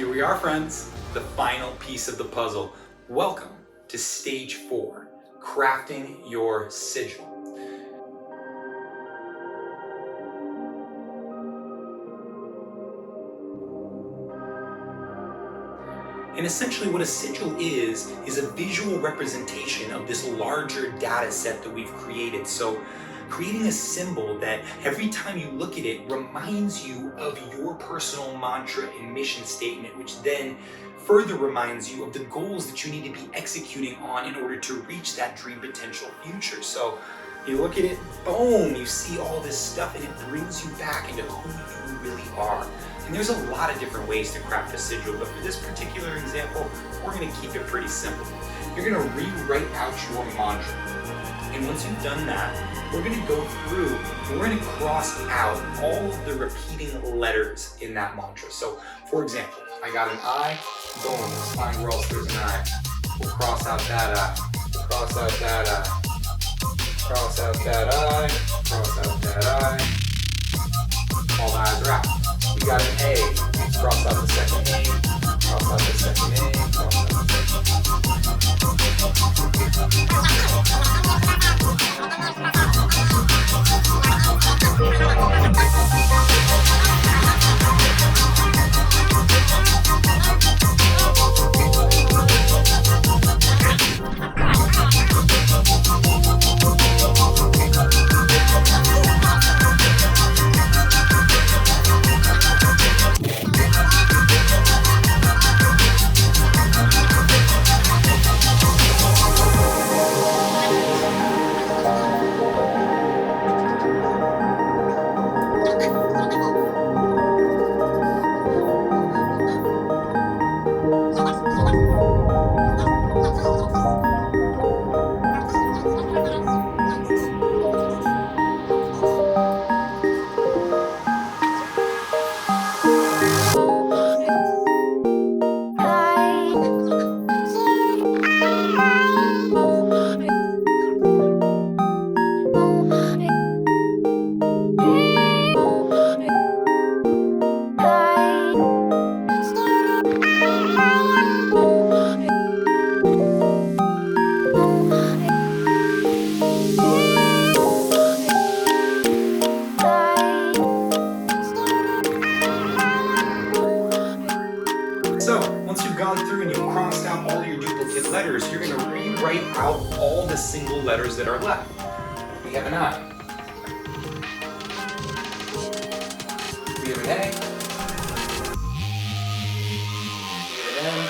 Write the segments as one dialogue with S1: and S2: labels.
S1: Here we are, friends, the final piece of the puzzle. Welcome to stage 4, crafting your sigil. And essentially what a sigil is a visual representation of this larger data set that we've created. So creating a symbol that every time you look at it reminds you of your personal mantra and mission statement, which then further reminds you of the goals that you need to be executing on in order to reach that dream potential future. So you look at it, boom, you see all this stuff and it brings you back into who you really are. And there's a lot of different ways to craft a sigil, but for this particular example, we're going to keep it pretty simple. You're going to rewrite out your mantra. And once you've done that, we're going to go through and we're going to cross out all of the repeating letters in that mantra. So, for example, I got an I, boom, let's find where else there's an I. We'll cross out that I, cross out that I, cross out that I, cross out that I. All the I's are out. We got an A, cross out the second A, cross out the second A, cross out the letters, you're going to rewrite out all the single letters that are left. We have an I. We have an A. We have an M.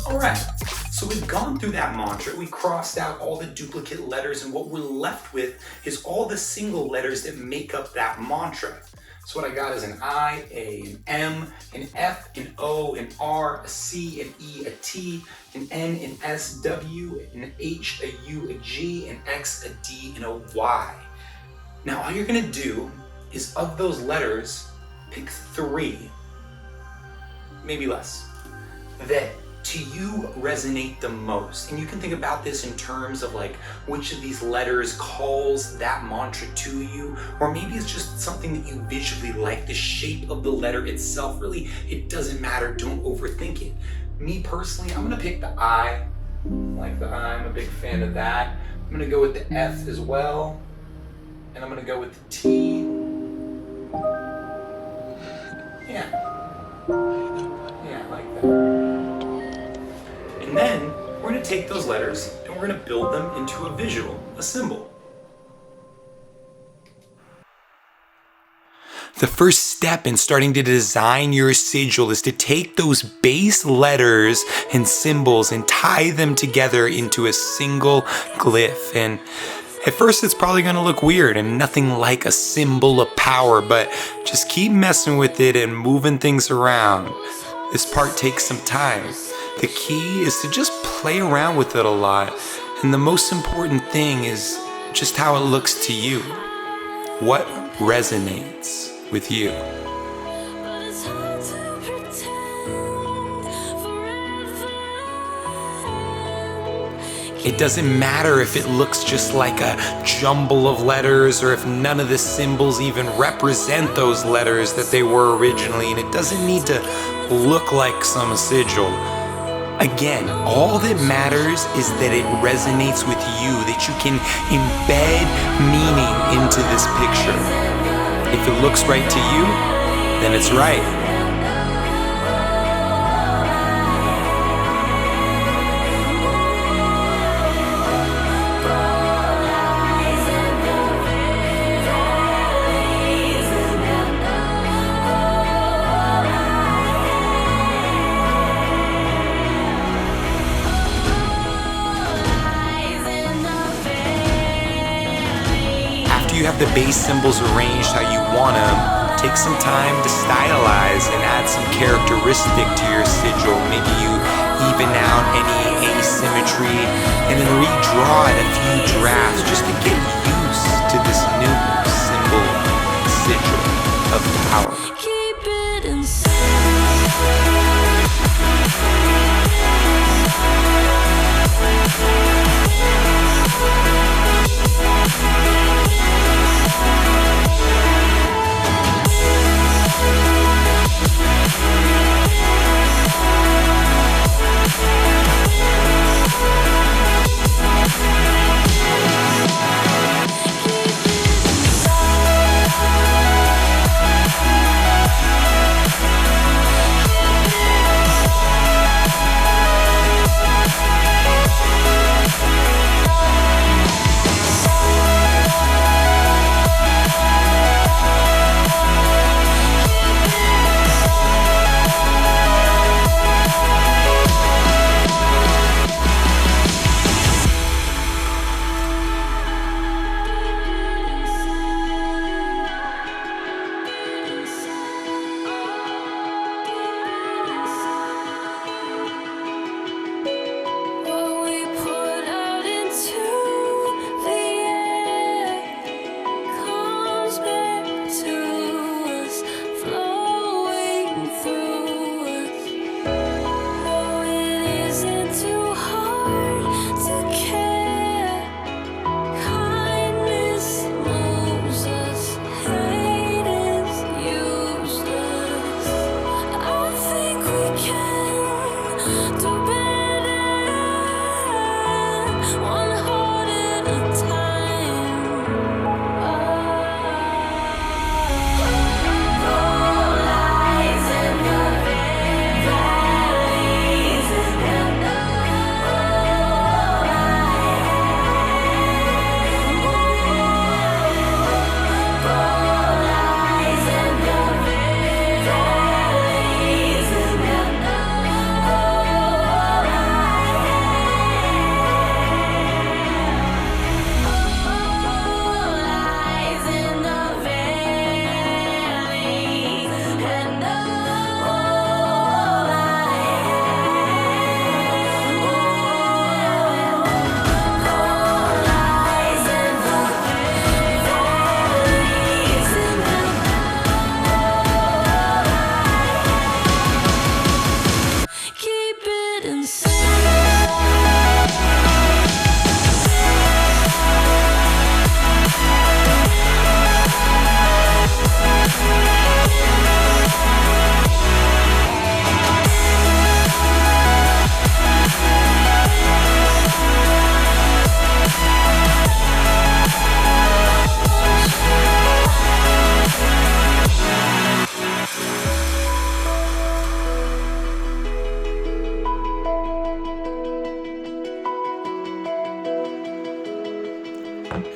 S1: Alright, so we've gone through that mantra, we crossed out all the duplicate letters, and what we're left with is all the single letters that make up that mantra. So what I got is an I, A, an M, an F, an O, an R, a C, an E, a T, an N, an S, W, an H, a U, a G, an X, a D, and a Y. Now all you're gonna do is of those letters, pick 3, maybe less, that to you resonate the most. And you can think about this in terms of like which of these letters calls that mantra to you, or maybe it's just something that you visually like, the shape of the letter itself. Really, it doesn't matter, don't overthink it. Me personally, I'm gonna pick the I. Like the I, I'm a big fan of that. I'm gonna go with the F as well, and I'm gonna go with the T. Yeah, like that. And then we're going to take those letters and we're going to build them into a visual, a symbol. The first step in starting to design your sigil is to take those base letters and symbols and tie them together into a single glyph. And At first it's probably going to look weird and nothing like a symbol of power, but just keep messing with it and moving things around. This part takes some time. The key is to just play around with it a lot, and the most important thing is just how it looks to you. What resonates with you? It doesn't matter if it looks just like a jumble of letters or if none of the symbols even represent those letters that they were originally, and it doesn't need to look like some sigil. Again, all that matters is that it resonates with you, that you can embed meaning into this picture. If it looks right to you, then it's right. You have the base symbols arranged how you want them. Take some time to stylize and add some characteristic to your sigil. Maybe you even out any asymmetry and then redraw it a few drafts just to get used to this new symbol sigil of power. Keep it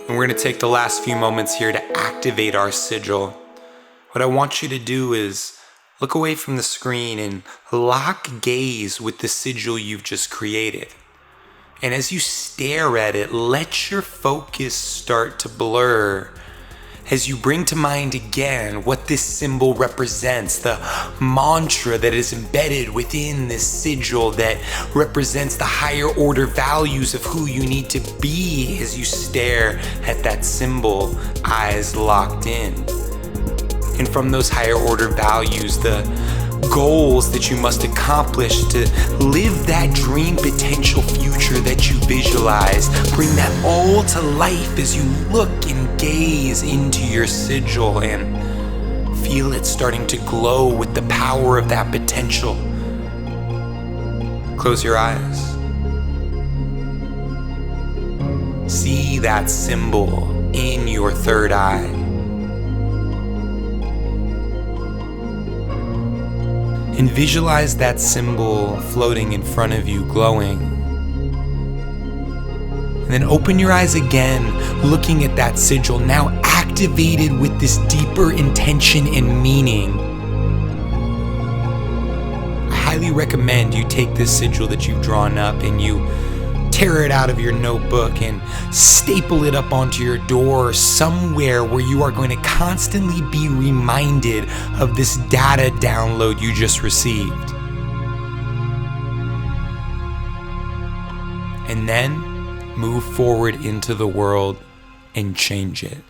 S1: And we're going to take the last few moments here to activate our sigil. What I want you to do is look away from the screen and lock gaze with the sigil you've just created. And as you stare at it, let your focus start to blur. As you bring to mind again what this symbol represents, the mantra that is embedded within this sigil that represents the higher order values of who you need to be as you stare at that symbol, eyes locked in. And from those higher order values, the goals that you must accomplish to live that dream potential future that you visualize. Bring that all to life as you look and gaze into your sigil and feel it starting to glow with the power of that potential. Close your eyes. See that symbol in your third eye. And visualize that symbol floating in front of you, glowing. And then open your eyes again, looking at that sigil, now activated with this deeper intention and meaning. I highly recommend you take this sigil that you've drawn up and you tear it out of your notebook and staple it up onto your door somewhere where you are going to constantly be reminded of this data download you just received. And then move forward into the world and change it.